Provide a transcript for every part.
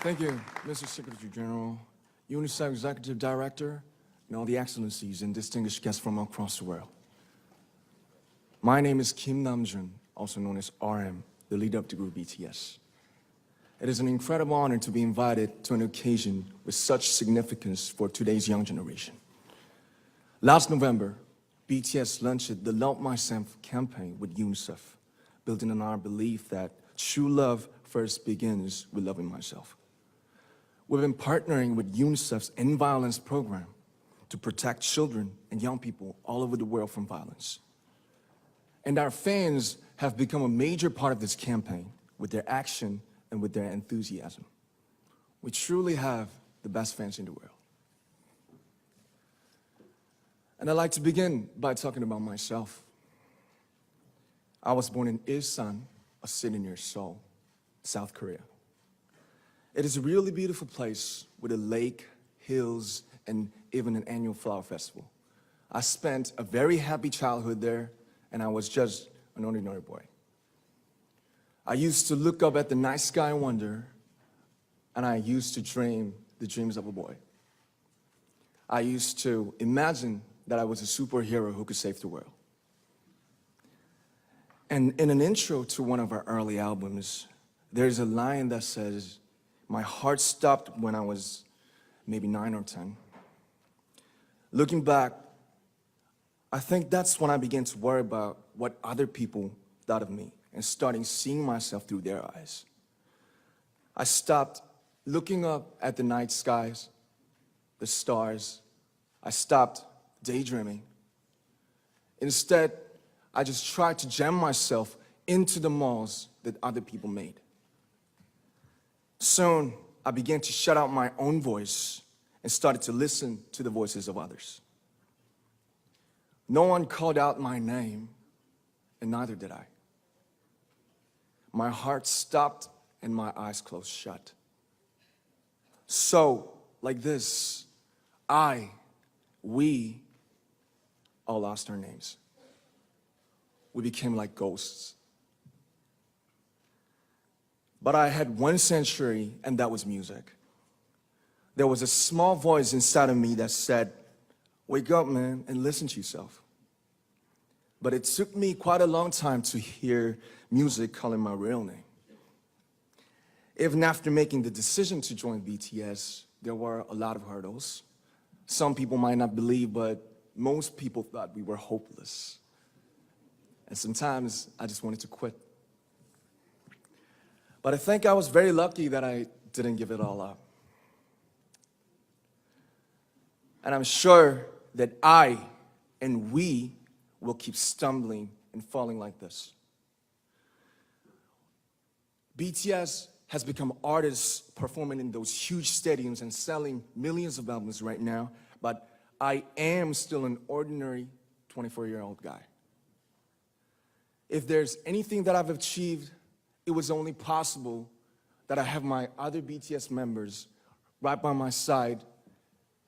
Thank you, Mr. Secretary General, UNICEF Executive Director, and all the excellencies and distinguished guests from across the world. My name is Kim Namjoon, also known as RM, the leader of the group BTS. It is an incredible honor to be invited to an occasion with such significance for today's young generation. Last November, BTS launched the Love Myself campaign with UNICEF, building on our belief that true love first begins with loving myself. We've been partnering with UNICEF's End Violence program to protect children and young people all over the world from violence. And our fans have become a major part of this campaign with their action and with their enthusiasm. We truly have the best fans in the world. And I'd like to begin by talking about myself. I was born in Ilsan, a city near Seoul, South Korea. It is a really beautiful place with a lake, hills, and even an annual flower festival. I spent a very happy childhood there, and I was just an ordinary boy. I used to look up at the night sky and wonder, and I used to dream the dreams of a boy. I used to imagine that I was a superhero who could save the world. And in an intro to one of our early albums, there's a line that says, "My heart stopped when I was maybe 9 or 10. Looking back, I think that's when I began to worry about what other people thought of me and starting seeing myself through their eyes. I stopped looking up at the night skies, the stars. I stopped daydreaming. Instead, I just tried to jam myself into the malls that other people made. Soon, I began to shut out my own voice and started to listen to the voices of others. No one called out my name, and neither did I. My heart stopped and my eyes closed shut. So, like this, we all lost our names. We became like ghosts. But I had one sanctuary, and that was music. There was a small voice inside of me that said, "Wake up, man, and listen to yourself." But it took me quite a long time to hear music calling my real name. Even after making the decision to join BTS, there were a lot of hurdles. Some people might not believe, but most people thought we were hopeless. And sometimes I just wanted to quit. But I think I was very lucky that I didn't give it all up. And I'm sure that I and we will keep stumbling and falling like this. BTS has become artists performing in those huge stadiums and selling millions of albums right now, but I am still an ordinary 24-year-old guy. If there's anything that I've achieved, it was only possible that I have my other BTS members right by my side,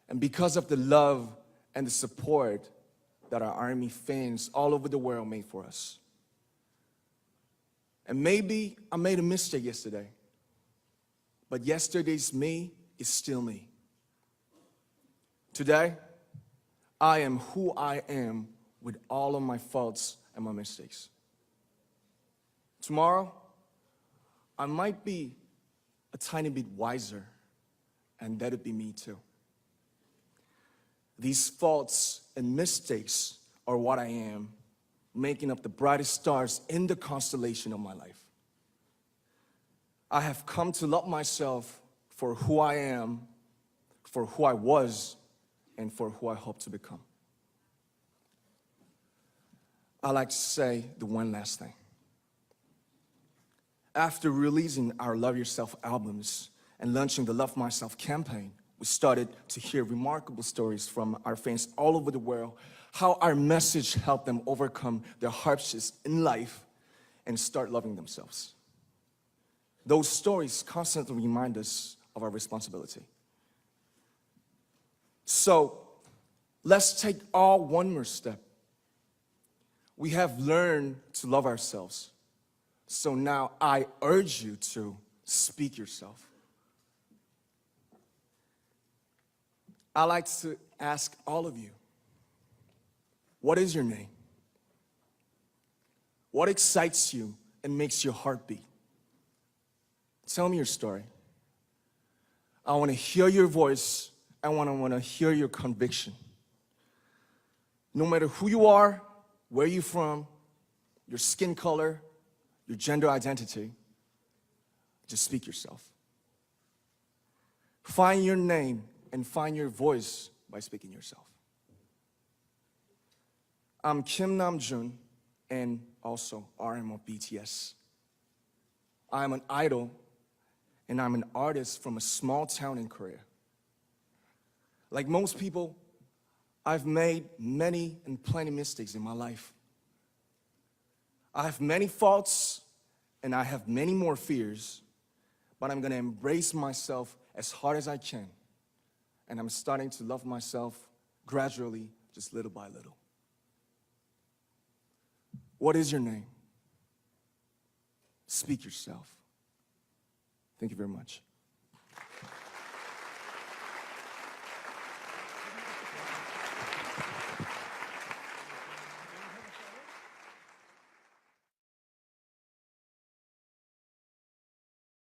and because of the love and the support that our ARMY fans all over the world made for us. And maybe I made a mistake yesterday, but yesterday's me is still me. Today, I am who I am with all of my faults and my mistakes. Tomorrow, I might be a tiny bit wiser, and that'd be me too. These faults and mistakes are what I am, making up the brightest stars in the constellation of my life. I have come to love myself for who I am, for who I was, and for who I hope to become. I like to say the one last thing. After releasing our Love Yourself albums and launching the Love Myself campaign, we started to hear remarkable stories from our fans all over the world, how our message helped them overcome their hardships in life and start loving themselves. Those stories constantly remind us of our responsibility. So, let's take all one more step. We have learned to love ourselves. So now I urge you to speak yourself. I'd like to ask all of you, what is your name? What excites you and makes your heart beat? Tell me your story. I want to hear your voice. I want to hear your conviction. No matter who you are, where you're from, your skin color, your gender identity, just speak yourself. Find your name and find your voice by speaking yourself. I'm Kim Namjoon, and also RM of BTS. I'm an idol, and I'm an artist from a small town in Korea. Like most people, I've made many and plenty mistakes in my life. I have many faults, and I have many more fears, but I'm gonna embrace myself as hard as I can, and I'm starting to love myself gradually, just little by little. What is your name? Speak yourself. Thank you very much.